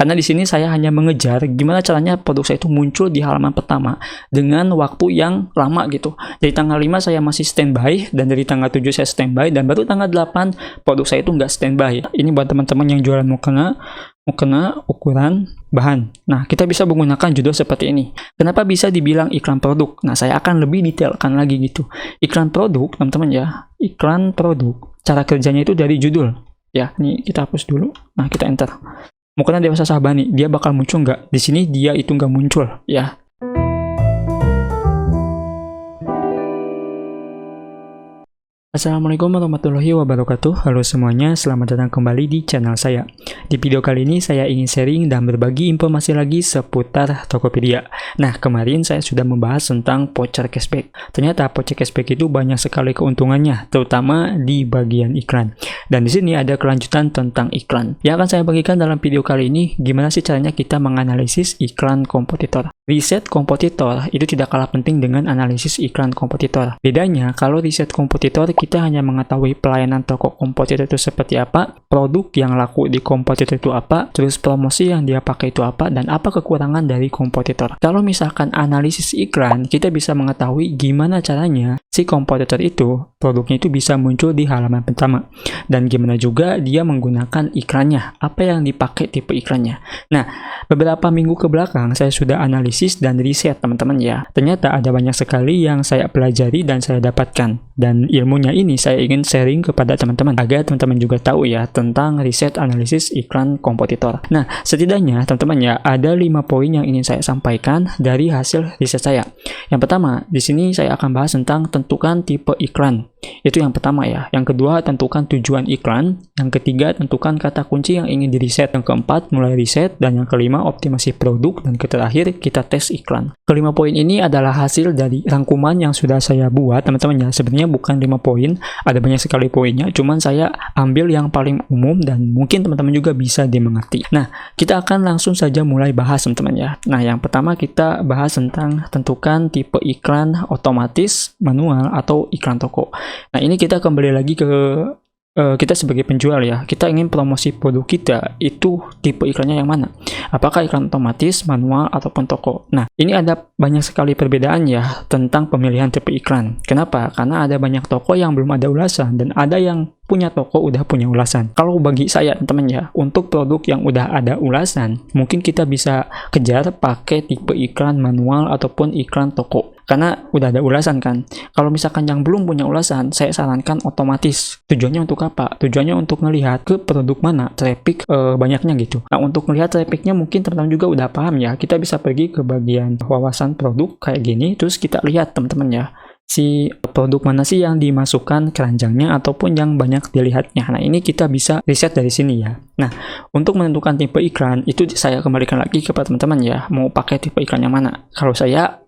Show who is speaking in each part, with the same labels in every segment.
Speaker 1: Karena di sini saya hanya mengejar gimana caranya produk saya itu muncul di halaman pertama dengan waktu yang lama gitu. Dari tanggal 5 saya masih standby, dan dari tanggal 7 saya standby, dan baru tanggal 8 produk saya itu nggak standby. Ini buat teman-teman yang jualan mukena ukuran bahan. Nah, kita bisa menggunakan judul seperti ini. Kenapa bisa dibilang iklan produk? Nah, saya akan lebih detailkan lagi gitu. Iklan produk, teman-teman ya, iklan produk, cara kerjanya itu dari judul. Ya, ini kita hapus dulu. Nah, kita enter. Mukena Dewasa Sahabani, dia bakal muncul nggak? Di sini dia itu nggak muncul, ya. Assalamualaikum warahmatullahi wabarakatuh. Halo semuanya, selamat datang kembali di channel saya. Di video kali ini saya ingin sharing dan berbagi informasi lagi seputar Tokopedia. Nah, kemarin saya sudah membahas tentang voucher cashback. Ternyata voucher cashback itu banyak sekali keuntungannya, terutama di bagian iklan. Dan di sini ada kelanjutan tentang iklan. Yang akan saya bagikan dalam video kali ini, gimana sih caranya kita menganalisis iklan kompetitor. Riset kompetitor itu tidak kalah penting dengan analisis iklan kompetitor. Bedanya, kalau riset kompetitor kita hanya mengetahui pelayanan toko kompetitor itu seperti apa, produk yang laku di kompetitor itu apa, terus promosi yang dia pakai itu apa, dan apa kekurangan dari kompetitor. Kalau misalkan analisis iklan, kita bisa mengetahui gimana caranya si kompetitor itu, produknya itu bisa muncul di halaman pertama. Dan gimana juga dia menggunakan iklannya, apa yang dipakai tipe iklannya. Nah, beberapa minggu ke belakang saya sudah analisis dan riset teman-teman ya. Ternyata ada banyak sekali yang saya pelajari dan saya dapatkan. Dan ilmunya ini saya ingin sharing kepada teman-teman agar teman-teman juga tahu ya tentang riset analisis iklan kompetitor. Nah, setidaknya teman-teman ya ada 5 poin yang ingin saya sampaikan dari hasil riset saya. Yang pertama, di sini saya akan bahas tentang tentukan tipe iklan. Itu yang pertama ya. Yang kedua, tentukan tujuan iklan. Yang ketiga, tentukan kata kunci yang ingin diriset. Yang keempat, mulai riset. Dan yang kelima, optimasi produk. Dan terakhir, kita tes iklan. Kelima poin ini adalah hasil dari rangkuman yang sudah saya buat, teman-teman ya. Sebenarnya bukan 5 poin, ada banyak sekali poinnya. Cuman saya ambil yang paling umum dan mungkin teman-teman juga bisa dimengerti. Nah, kita akan langsung saja mulai bahas, teman-teman ya. Nah, yang pertama kita bahas tentang tentukan tipe iklan otomatis, manual, atau iklan toko. Nah, ini kita kembali lagi ke kita sebagai penjual ya. Kita ingin promosi produk kita, itu tipe iklannya yang mana? Apakah iklan otomatis, manual, ataupun toko? Nah, ini ada banyak sekali perbedaan ya tentang pemilihan tipe iklan. Kenapa? Karena ada banyak toko yang belum ada ulasan, dan ada yang punya toko udah punya ulasan. Kalau bagi saya teman-teman ya, untuk produk yang udah ada ulasan, mungkin kita bisa kejar pakai tipe iklan manual ataupun iklan toko. Karena udah ada ulasan kan. Kalau misalkan yang belum punya ulasan, saya sarankan otomatis. Tujuannya untuk apa? Tujuannya untuk melihat ke produk mana traffic banyaknya gitu. Nah, untuk melihat trafficnya mungkin teman-teman juga udah paham ya. Kita bisa pergi ke bagian wawasan produk kayak gini, terus kita lihat teman-teman ya, si produk mana sih yang dimasukkan keranjangnya ataupun yang banyak dilihatnya. Nah, ini kita bisa riset dari sini ya. Nah, untuk menentukan tipe iklan itu saya kembalikan lagi kepada teman-teman ya, mau pakai tipe iklan yang mana. Kalau saya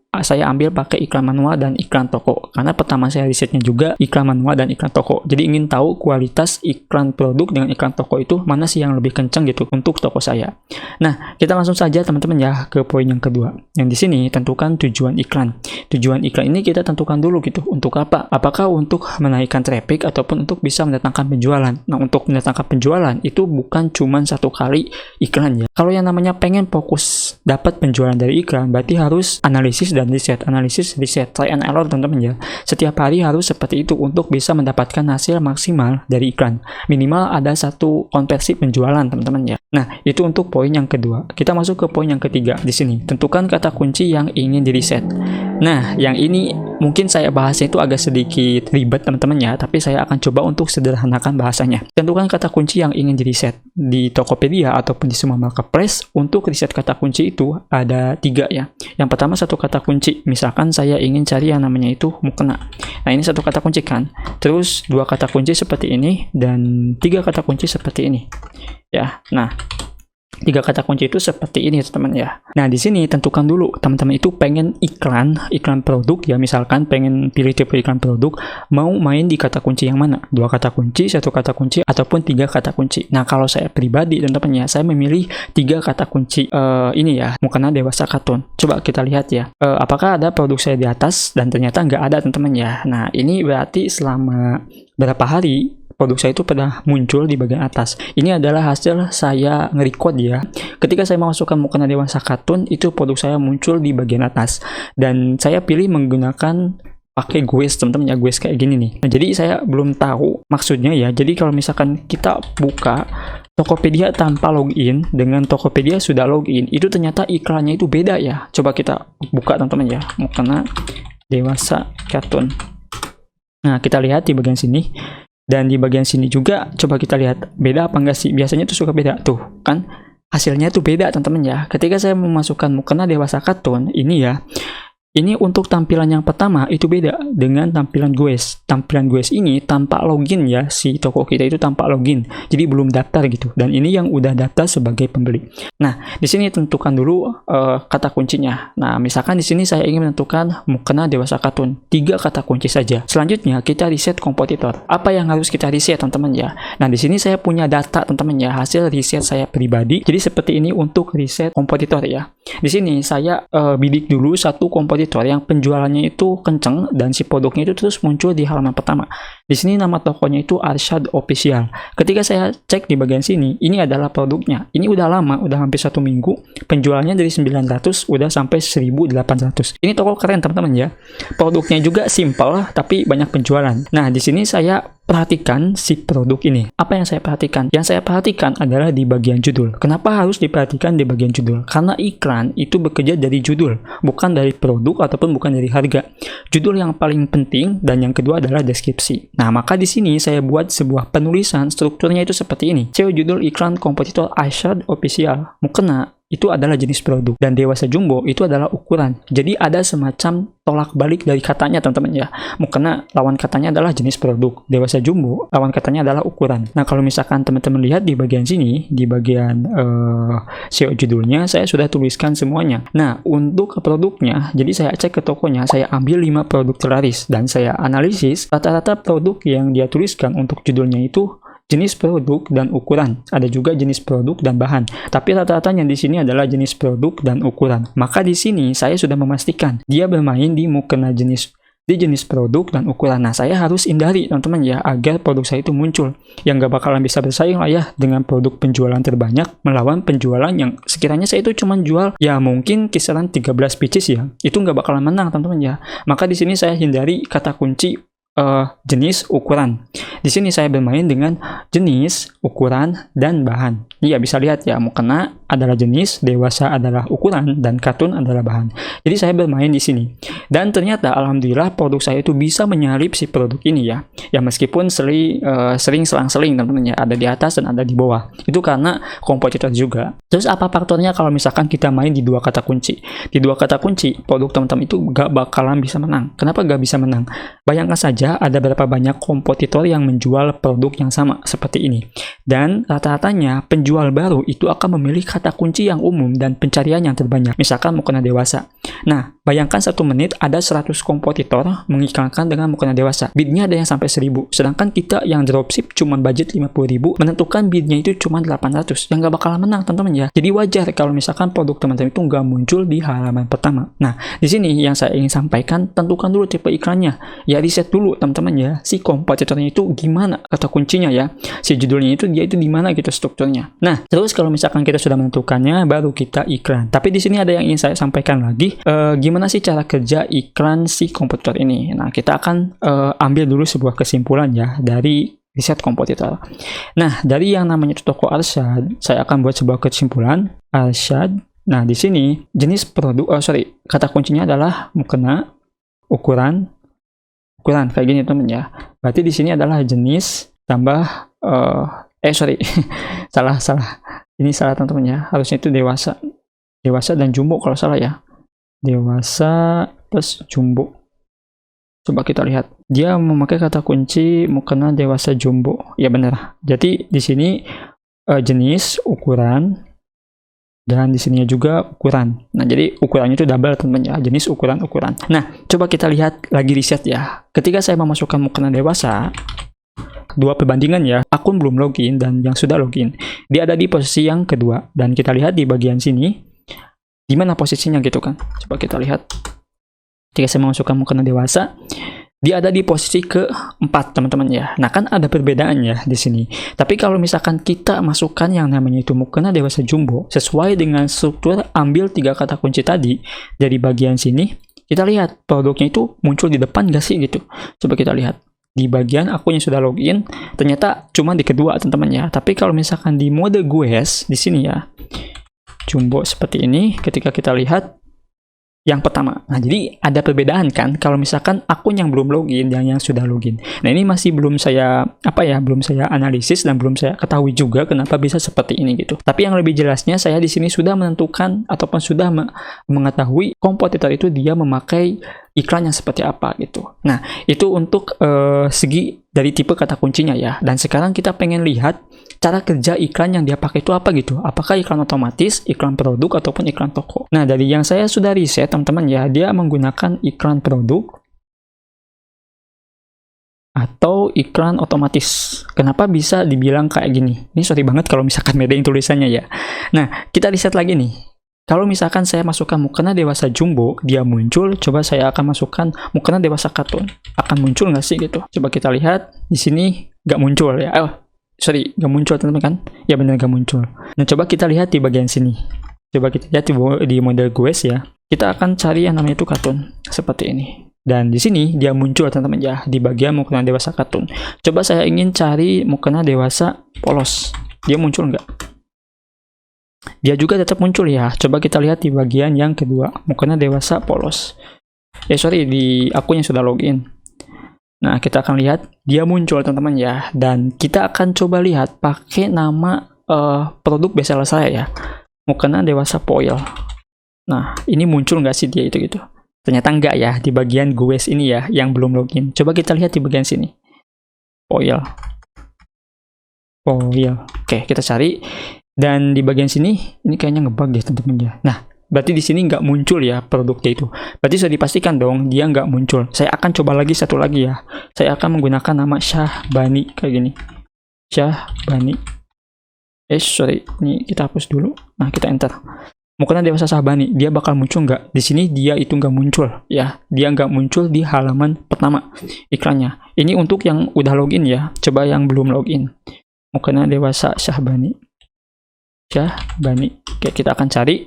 Speaker 1: ambil pakai iklan manual dan iklan toko, karena pertama saya risetnya juga iklan manual dan iklan toko. Jadi ingin tahu kualitas iklan produk dengan iklan toko itu mana sih yang lebih kencang gitu untuk toko saya. Nah, kita langsung saja teman-teman ya ke poin yang kedua. Yang di sini tentukan tujuan iklan. Tujuan iklan ini kita tentukan dulu gitu. Untuk apa? Apakah untuk menaikkan traffic ataupun untuk bisa mendatangkan penjualan? Nah, untuk mendatangkan penjualan itu bukan cuma satu kali iklan ya. Kalau yang namanya pengen fokus dapat penjualan dari iklan, berarti harus analisis dan analisis, riset, try and error teman-teman ya. Setiap hari harus seperti itu untuk bisa mendapatkan hasil maksimal dari iklan. Minimal ada satu konversi penjualan teman-teman ya. Nah, itu untuk poin yang kedua. Kita masuk ke poin yang ketiga di sini. Tentukan kata kunci yang ingin diriset. Nah, yang ini mungkin saya bahasnya itu agak sedikit ribet teman-teman ya, tapi saya akan coba untuk sederhanakan bahasanya. Tentukan kata kunci yang ingin diriset. Di Tokopedia ataupun di semua marketplace, untuk riset kata kunci itu ada 3 ya. Yang pertama satu kata kunci. Misalkan saya ingin cari yang namanya itu mukena. Nah, ini satu kata kunci kan. Terus 2 kata kunci seperti ini dan 3 kata kunci seperti ini. Ya. Nah, 3 kata kunci itu seperti ini teman-teman ya. Nah, di sini tentukan dulu teman-teman itu pengen iklan produk ya, misalkan pengen pilih tipe iklan produk, mau main di kata kunci yang mana? 2 kata kunci, 1 kata kunci, ataupun 3 kata kunci. Nah, kalau saya pribadi teman-teman ya, saya memilih 3 kata kunci ini ya, mukena dewasa kartun. Coba kita lihat ya, apakah ada produk saya di atas, dan ternyata nggak ada teman-teman ya. Nah, ini berarti selama berapa hari produk saya itu pernah muncul di bagian atas. Ini adalah hasil saya nge-record ya. Ketika saya memasukkan mukena dewasa kartun, itu produk saya muncul di bagian atas. Dan saya pilih menggunakan pakai Guess, teman-teman ya, Guess kayak gini nih. Nah, jadi saya belum tahu maksudnya ya. Jadi kalau misalkan kita buka Tokopedia tanpa login dengan Tokopedia sudah login, itu ternyata iklannya itu beda ya. Coba kita buka teman-teman ya, mukena dewasa kartun. Nah, kita lihat di bagian sini. Dan di bagian sini juga coba kita lihat beda apa enggak sih. Biasanya tuh suka beda tuh kan, hasilnya tuh beda teman-teman ya. Ketika saya memasukkan mukena dewasa kartun ini ya, ini untuk tampilan yang pertama itu beda dengan tampilan Guess. Tampilan Guess ini tanpa login ya, si toko kita itu tanpa login. Jadi belum daftar gitu. Dan ini yang udah daftar sebagai pembeli. Nah, di sini tentukan dulu kata kuncinya. Nah, misalkan di sini saya ingin menentukan mukena dewasa kartun. 3 kata kunci saja. Selanjutnya kita reset kompetitor. Apa yang harus kita reset teman-teman ya? Nah, di sini saya punya data teman-teman ya, hasil riset saya pribadi. Jadi seperti ini untuk reset kompetitor ya. Di sini saya bidik dulu satu kompetitor yang penjualannya itu kenceng dan si produknya itu terus muncul di halaman pertama. Di sini nama tokonya itu Arsyad Official. Ketika saya cek di bagian sini, ini adalah produknya. Ini udah lama, udah hampir 1 minggu. Penjualannya dari 900 udah sampai 1800. Ini toko keren teman-teman ya. Produknya juga simple tapi banyak penjualan. Nah, di sini saya perhatikan si produk ini. Apa yang saya perhatikan? Yang saya perhatikan adalah di bagian judul. Kenapa harus diperhatikan di bagian judul? Karena iklan itu bekerja dari judul, bukan dari produk ataupun bukan dari harga. Judul yang paling penting dan yang kedua adalah deskripsi. Nah, maka di sini saya buat sebuah penulisan, strukturnya itu seperti ini. SEO judul iklan kompetitor Arsyad Official. Mukena itu adalah jenis produk dan dewasa jumbo itu adalah ukuran. Jadi ada semacam tolak balik dari katanya teman-teman ya. Mukena lawan katanya adalah jenis produk, dewasa jumbo lawan katanya adalah ukuran. Nah, kalau misalkan teman-teman lihat di bagian sini, di bagian SEO judulnya saya sudah tuliskan semuanya. Nah, untuk produknya, jadi saya cek ke tokonya, saya ambil 5 produk terlaris dan saya analisis rata-rata produk yang dia tuliskan untuk judulnya itu jenis produk dan ukuran. Ada juga jenis produk dan bahan. Tapi rata-ratanya di sini adalah jenis produk dan ukuran. Maka di sini saya sudah memastikan dia bermain di mukena jenis produk dan ukuran. Nah, saya harus hindari teman-teman ya, agar produk saya itu muncul yang gak bakalan bisa bersaing lah ya dengan produk penjualan terbanyak melawan penjualan yang sekiranya saya itu cuma jual ya mungkin kisaran 13 pieces ya. Itu gak bakalan menang teman-teman ya. Maka di sini saya hindari kata kunci jenis, ukuran. Di sini saya bermain dengan jenis, ukuran, dan bahan. Iya, bisa lihat ya, mukena adalah jenis, dewasa adalah ukuran, dan kartun adalah bahan. Jadi saya bermain di sini. Dan ternyata alhamdulillah produk saya itu bisa menyalip si produk ini ya. Ya meskipun sering selang-seling teman-teman ya, ada di atas dan ada di bawah. Itu karena kompetitor juga. Terus apa faktornya kalau misalkan kita main di 2 kata kunci? Di 2 kata kunci, produk teman-teman itu gak bakalan bisa menang. Kenapa gak bisa menang? Bayangkan saja ada berapa banyak kompetitor yang menjual produk yang sama seperti ini. Dan rata-ratanya penjual baru itu akan memilih kata kunci yang umum dan pencarian yang terbanyak. Misalkan mukena dewasa. Nah, bayangkan 1 menit ada 100 kompetitor mengiklankan dengan mukena dewasa. Bidnya ada yang sampai 1000. Sedangkan kita yang dropship cuma budget 50.000, menentukan bidnya itu cuma 800. Yang gak bakalan menang teman-teman ya. Jadi wajar kalau misalkan produk teman-teman itu gak muncul di halaman pertama. Nah, di sini yang saya ingin sampaikan, tentukan dulu tipe iklannya. Ya riset dulu teman-teman ya, si kompetitornya itu gimana kata kuncinya ya, si judulnya itu dia itu di mana gitu strukturnya. Nah, terus kalau misalkan kita sudah menentukannya, baru kita iklan. Tapi di sini ada yang ingin saya sampaikan lagi, gimana sih cara kerja iklan si kompetitor ini. Nah, kita akan ambil dulu sebuah kesimpulan ya dari riset kompetitor. Nah, dari yang namanya toko Arsyad, saya akan buat sebuah kesimpulan Arsyad. Nah, di sini jenis produk, kata kuncinya adalah mukena, ukuran kayak gini teman ya. Berarti di sini adalah jenis tambah salah. Ini salah teman-teman ya. Harusnya itu dewasa dan jumbo kalau salah ya. Dewasa plus jumbo. Coba kita lihat. Dia memakai kata kunci mukena dewasa jumbo. Ya benar. Jadi di sini jenis, ukuran, dan di sininya juga ukuran. Nah, jadi ukurannya itu double teman-teman ya, jenis, ukuran. Nah, coba kita lihat lagi riset ya. Ketika saya memasukkan mukena dewasa, 2 perbandingan ya, akun belum login dan yang sudah login. Dia ada di posisi yang kedua. Dan kita lihat di bagian sini, di mana posisinya gitu kan. Coba kita lihat. Ketika saya memasukkan mukena dewasa, dia ada di posisi keempat, teman-teman ya. Nah, kan ada perbedaan ya di sini. Tapi kalau misalkan kita masukkan yang namanya itu mukena dewasa jumbo, sesuai dengan struktur ambil 3 kata kunci tadi, dari bagian sini, kita lihat produknya itu muncul di depan gak sih gitu. Coba kita lihat. Di bagian aku yang sudah login, ternyata cuma di kedua, teman-teman ya. Tapi kalau misalkan di mode GUES, di sini ya, jumbo seperti ini, ketika kita lihat, yang pertama. Nah, jadi ada perbedaan kan kalau misalkan akun yang belum login dan yang sudah login. Nah, ini masih belum saya belum saya analisis dan belum saya ketahui juga kenapa bisa seperti ini gitu. Tapi yang lebih jelasnya saya di sini sudah menentukan ataupun sudah mengetahui kompetitor itu dia memakai iklan yang seperti apa gitu. Nah, itu untuk segi dari tipe kata kuncinya ya. Dan sekarang kita pengen lihat cara kerja iklan yang dia pakai itu apa gitu. Apakah iklan otomatis, iklan produk, ataupun iklan toko. Nah, dari yang saya sudah riset, teman-teman ya, dia menggunakan iklan produk atau iklan otomatis. Kenapa bisa dibilang kayak gini? Ini sorry banget kalau misalkan beda tulisannya ya. Nah, kita riset lagi nih. Kalau misalkan saya masukkan mukena dewasa jumbo, dia muncul. Coba saya akan masukkan mukena dewasa kartun. Akan muncul nggak sih gitu? Coba kita lihat. Di sini nggak muncul ya. Sorry, nggak muncul teman-teman kan? Ya benar nggak muncul. Nah, coba kita lihat di bagian sini. Coba kita lihat di model GUES ya. Kita akan cari yang namanya itu kartun. Seperti ini. Dan di sini dia muncul teman-teman ya. Di bagian mukena dewasa kartun. Coba saya ingin cari mukena dewasa polos. Dia muncul nggak? Dia juga tetap muncul ya. Coba kita lihat di bagian yang kedua. Mukena dewasa polos. Sorry, di akun yang sudah login. Nah, kita akan lihat dia muncul teman-teman ya. Dan kita akan coba lihat pakai nama produk bestseller saya ya. Mukena dewasa foil. Nah, ini muncul nggak sih dia itu gitu? Ternyata enggak ya di bagian GUES ini ya yang belum login. Coba kita lihat di bagian sini. Foil. Oke, kita cari. Dan di bagian sini ini kayaknya ngebug deh teman-teman ya. Nah, berarti di sini nggak muncul ya produknya itu. Berarti sudah dipastikan dong dia nggak muncul. Saya akan coba lagi satu lagi ya. Saya akan menggunakan nama Syahbani kayak gini. Syahbani. Sorry, ini kita hapus dulu. Nah, kita enter. Mukena dewasa Syahbani, dia bakal muncul nggak? Di sini dia itu nggak muncul ya. Dia nggak muncul di halaman pertama iklannya. Ini untuk yang udah login ya. Coba yang belum login. Mukena dewasa Syahbani. Oke, kita akan cari.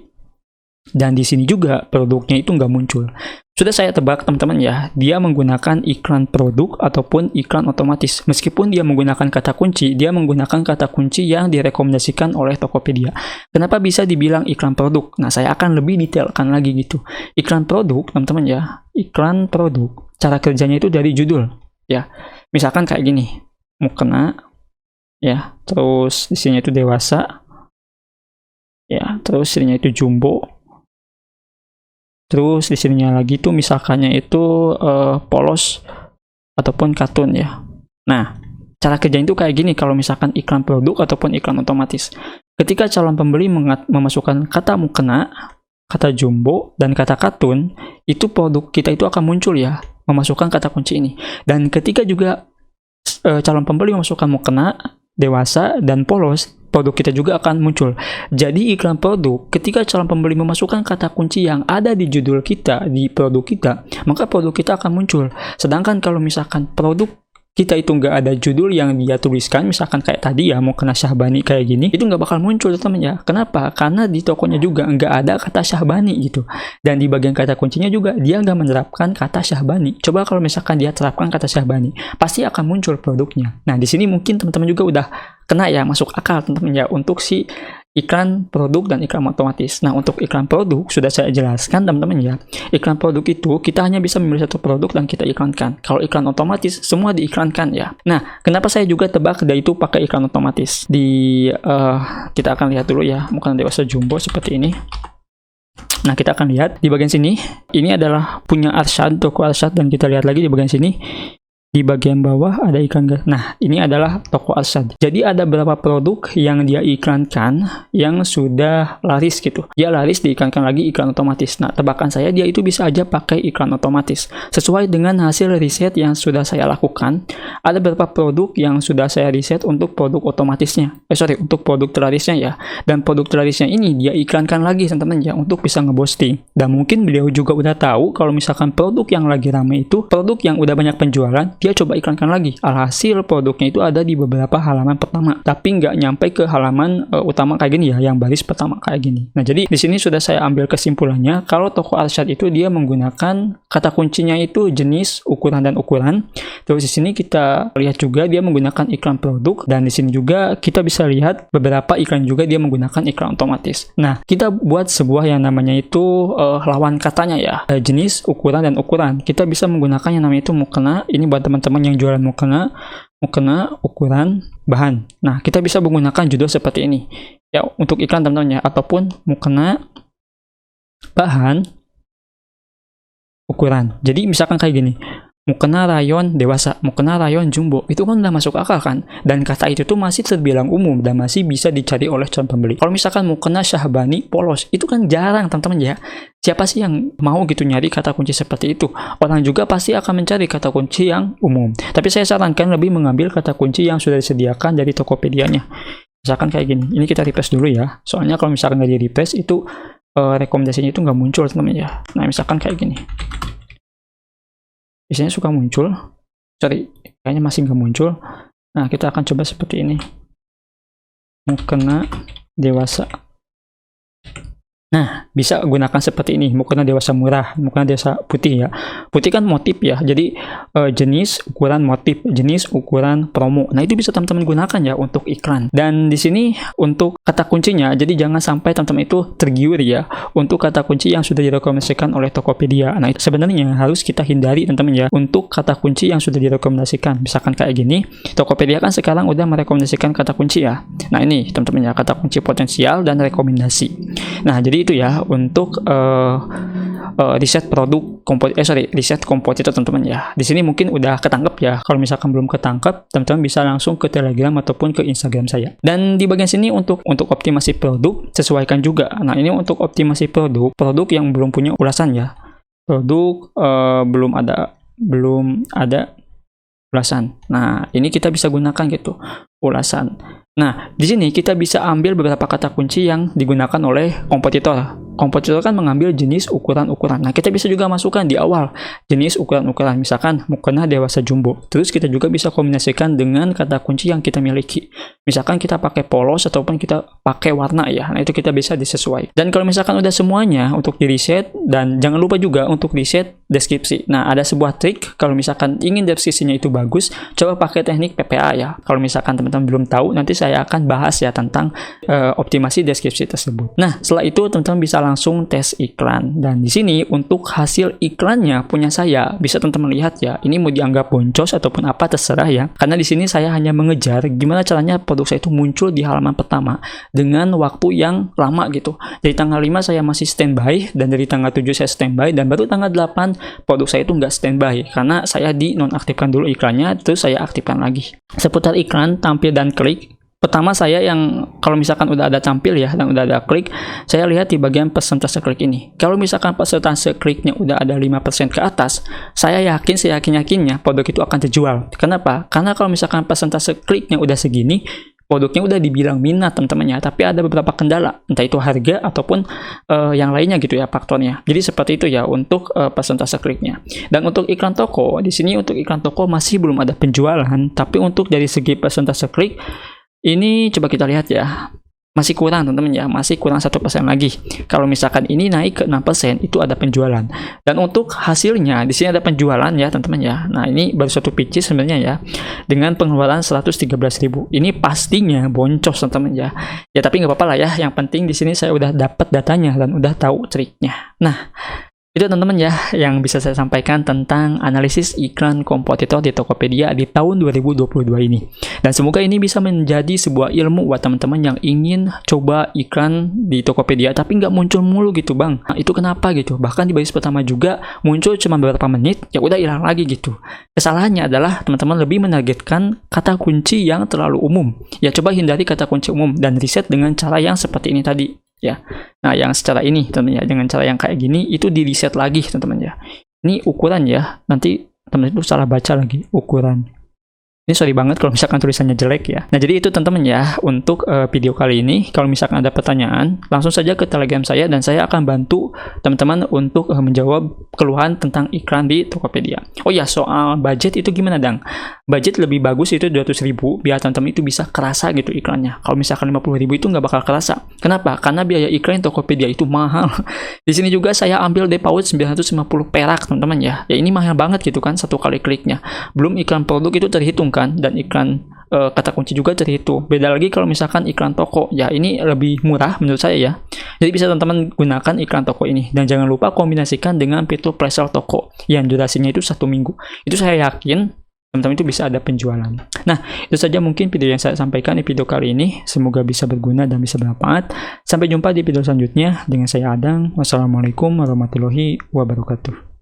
Speaker 1: Dan di sini juga produknya itu nggak muncul. Sudah saya tebak teman-teman ya, dia menggunakan iklan produk ataupun iklan otomatis. Meskipun dia menggunakan kata kunci, dia menggunakan kata kunci yang direkomendasikan oleh Tokopedia. Kenapa bisa dibilang iklan produk? Nah, saya akan lebih detailkan lagi gitu. Iklan produk, teman-teman ya, iklan produk, cara kerjanya itu dari judul ya. Misalkan kayak gini, mukena ya, terus di sini itu dewasa ya, terus sininya itu jumbo. Terus di sininya lagi tuh misalkannya itu polos ataupun kartun ya. Nah, cara kerja itu kayak gini kalau misalkan iklan produk ataupun iklan otomatis. Ketika calon pembeli memasukkan kata mukena, kata jumbo, dan kata kartun, itu produk kita itu akan muncul ya, memasukkan kata kunci ini. Dan ketika juga calon pembeli memasukkan mukena, dewasa, dan polos, produk kita juga akan muncul. Jadi iklan produk, ketika calon pembeli memasukkan kata kunci yang ada di judul kita, di produk kita, maka produk kita akan muncul. Sedangkan kalau misalkan produk kita itu nggak ada judul yang dia tuliskan, misalkan kayak tadi ya, mukena Syahbani kayak gini, itu nggak bakal muncul teman ya. Kenapa? Karena di tokonya juga nggak ada kata Syahbani gitu. Dan di bagian kata kuncinya juga dia nggak menerapkan kata Syahbani. Coba kalau misalkan dia terapkan kata Syahbani, pasti akan muncul produknya. Nah, di sini mungkin teman-teman juga udah kena ya, masuk akal teman-teman ya untuk si iklan produk dan iklan otomatis. Nah, untuk iklan produk sudah saya jelaskan teman-teman ya. Iklan produk itu kita hanya bisa memilih satu produk dan kita iklankan. Kalau iklan otomatis semua diiklankan ya. Nah, kenapa saya juga tebak dia itu pakai iklan otomatis? Kita akan lihat dulu ya, mukena dewasa jumbo seperti ini. Nah, kita akan lihat di bagian sini. Ini adalah punya Arsyad, toko Arsyad, dan kita lihat lagi di bagian sini. Di bagian bawah ada iklan. Nah, ini adalah toko Arsyad. Jadi ada beberapa produk yang dia iklankan yang sudah laris gitu. Dia laris, diiklankan lagi iklan otomatis. Nah, tebakan saya dia itu bisa aja pakai iklan otomatis. Sesuai dengan hasil riset yang sudah saya lakukan, ada beberapa produk yang sudah saya riset untuk produk otomatisnya. Untuk produk terlarisnya ya. Dan produk terlarisnya ini dia iklankan lagi teman-teman ya untuk bisa ngebosting. Dan mungkin beliau juga udah tahu kalau misalkan produk yang lagi rame itu produk yang udah banyak penjualan, dia coba iklankan lagi. Alhasil produknya itu ada di beberapa halaman pertama, tapi nggak nyampe ke halaman utama kayak gini ya, yang baris pertama kayak gini. Nah, jadi di sini sudah saya ambil kesimpulannya kalau toko Arsyad itu dia menggunakan kata kuncinya itu jenis, ukuran, dan ukuran. Terus di sini kita lihat juga dia menggunakan iklan produk, dan di sini juga kita bisa lihat beberapa iklan juga dia menggunakan iklan otomatis. Nah, kita buat sebuah yang namanya itu lawan katanya ya, jenis, ukuran, dan ukuran. Kita bisa menggunakan yang namanya itu mukena. Ini buat teman-teman yang jualan mukena, ukuran, bahan. Nah, kita bisa menggunakan judul seperti ini ya untuk iklan teman-teman ya, ataupun mukena, bahan, ukuran. Jadi misalkan kayak gini, mukena rayon dewasa, mukena rayon jumbo, itu kan udah masuk akal kan, dan kata itu tuh masih terbilang umum dan masih bisa dicari oleh calon pembeli. Kalau misalkan mukena syahbani polos, itu kan jarang teman-teman ya. Siapa sih yang mau gitu nyari kata kunci seperti itu? Orang juga pasti akan mencari kata kunci yang umum. Tapi saya sarankan lebih mengambil kata kunci yang sudah disediakan dari Tokopedia-nya. Misalkan kayak gini, ini kita refresh dulu ya, soalnya kalau misalkan nggak di refresh itu rekomendasinya itu nggak muncul teman-teman ya. Nah, misalkan kayak gini, biasanya suka muncul, kayaknya masih nggak muncul. Nah, kita akan coba seperti ini, mukena dewasa. Nah, bisa gunakan seperti ini, mukena dewasa murah, mukena dewasa putih ya. Putih kan motif ya, jadi jenis, ukuran, motif, jenis, ukuran, promo. Nah, itu bisa teman-teman gunakan ya untuk iklan. Dan di sini untuk kata kuncinya, jadi jangan sampai teman-teman itu tergiur ya untuk kata kunci yang sudah direkomendasikan oleh Tokopedia. Nah, itu sebenarnya harus kita hindari teman-teman ya untuk kata kunci yang sudah direkomendasikan. Misalkan kayak gini, Tokopedia kan sekarang udah merekomendasikan kata kunci ya. Nah, ini teman-teman ya, kata kunci potensial dan rekomendasi. Nah, jadi itu ya untuk riset produk riset kompositor teman-teman ya. Di sini mungkin udah ketangkep ya. Kalau misalkan belum ketangkep, teman-teman bisa langsung ke Telegram ataupun ke Instagram saya. Dan di bagian sini untuk optimasi produk sesuaikan juga. Nah, ini untuk optimasi produk yang belum punya ulasan ya. Produk belum ada ulasan. Nah, ini kita bisa gunakan gitu, ulasan. Nah, di sini kita bisa ambil beberapa kata kunci yang digunakan oleh kompetitor. Kompetitor kan mengambil jenis, ukuran-ukuran. Nah, kita bisa juga masukkan di awal jenis, ukuran-ukuran. Misalkan mukena dewasa jumbo. Terus kita juga bisa kombinasikan dengan kata kunci yang kita miliki. Misalkan kita pakai polos ataupun kita pakai warna ya. Nah, itu kita bisa disesuaikan. Dan kalau misalkan udah semuanya untuk di reset, dan jangan lupa juga untuk reset deskripsi. Nah, ada sebuah trik kalau misalkan ingin deskripsinya itu bagus, coba pakai teknik PPA ya. Kalau misalkan teman-teman belum tahu, nanti saya akan bahas ya tentang optimasi deskripsi tersebut. Nah, setelah itu teman-teman bisa langsung tes iklan. Dan di sini untuk hasil iklannya punya saya, bisa teman-teman lihat ya. Ini mau dianggap boncos ataupun apa terserah ya. Karena di sini saya hanya mengejar gimana caranya produk saya itu muncul di halaman pertama dengan waktu yang lama gitu. Dari tanggal 5 saya masih standby, dan dari tanggal 7 saya standby, dan baru tanggal 8 produk saya itu nggak standby karena saya dinonaktifkan dulu iklannya, terus saya aktifkan lagi. Seputar iklan, tampil, dan klik. Pertama saya yang kalau misalkan udah ada tampil ya dan udah ada klik, saya lihat di bagian persentase klik ini. Kalau misalkan persentase kliknya udah ada 5% ke atas, saya yakin-yakinnya produk itu akan terjual. Kenapa? Karena kalau misalkan persentase kliknya udah segini, produknya udah dibilang minat teman-temannya, tapi ada beberapa kendala, entah itu harga ataupun yang lainnya gitu ya faktornya. Jadi seperti itu ya untuk persentase kliknya. Dan untuk iklan toko, di sini untuk iklan toko masih belum ada penjualan, tapi untuk dari segi persentase klik ini coba kita lihat ya, masih kurang teman-teman ya, masih kurang 1% lagi. Kalau misalkan ini naik ke 6%, itu ada penjualan. Dan untuk hasilnya di sini ada penjualan ya teman-teman ya. Nah, ini baru satu pitch sebenarnya ya, dengan pengeluaran 113.000. Ini pastinya boncos teman-teman ya. Ya tapi nggak apa-apa lah ya. Yang penting di sini saya udah dapat datanya dan udah tahu triknya. Nah, Itu teman-teman ya yang bisa saya sampaikan tentang analisis iklan kompetitor di Tokopedia di tahun 2022 ini. Dan semoga ini bisa menjadi sebuah ilmu buat teman-teman yang ingin coba iklan di Tokopedia tapi nggak muncul mulu gitu bang. Nah, itu kenapa gitu? Bahkan di baris pertama juga muncul cuma beberapa menit, ya udah hilang lagi gitu. Kesalahannya adalah teman-teman lebih menargetkan kata kunci yang terlalu umum. Ya coba hindari kata kunci umum dan riset dengan cara yang seperti ini tadi. Ya, nah yang secara ini tentunya dengan cara yang kayak gini itu di reset lagi teman-teman ya. Ini ukuran ya, nanti teman-teman itu salah baca lagi ukuran. Ini sorry banget kalau misalkan tulisannya jelek ya. Nah jadi itu teman-teman ya untuk video kali ini. Kalau misalkan ada pertanyaan, langsung saja ke Telegram saya dan saya akan bantu teman-teman untuk menjawab keluhan tentang iklan di Tokopedia. Oh ya, soal budget itu gimana dang? Budget lebih bagus itu 200.000 biar teman-teman itu bisa kerasa gitu iklannya. Kalau misalkan 50.000 itu nggak bakal kerasa. Kenapa? Karena biaya iklan Tokopedia itu mahal. Di sini juga saya ambil deposit 950 perak teman-teman ya. Ya ini mahal banget gitu kan satu kali kliknya. Belum iklan produk itu terhitung kan, dan iklan kata kunci juga terhitung. Beda lagi kalau misalkan iklan toko, ya ini lebih murah menurut saya ya. Jadi bisa teman-teman gunakan iklan toko ini, dan jangan lupa kombinasikan dengan fitur pre-sale toko yang durasinya itu 1 minggu. Itu saya yakin teman-teman itu bisa ada penjualan. Nah, itu saja mungkin video yang saya sampaikan di video kali ini. Semoga bisa berguna dan bisa bermanfaat. Sampai jumpa di video selanjutnya dengan saya Adang. Wassalamualaikum warahmatullahi wabarakatuh.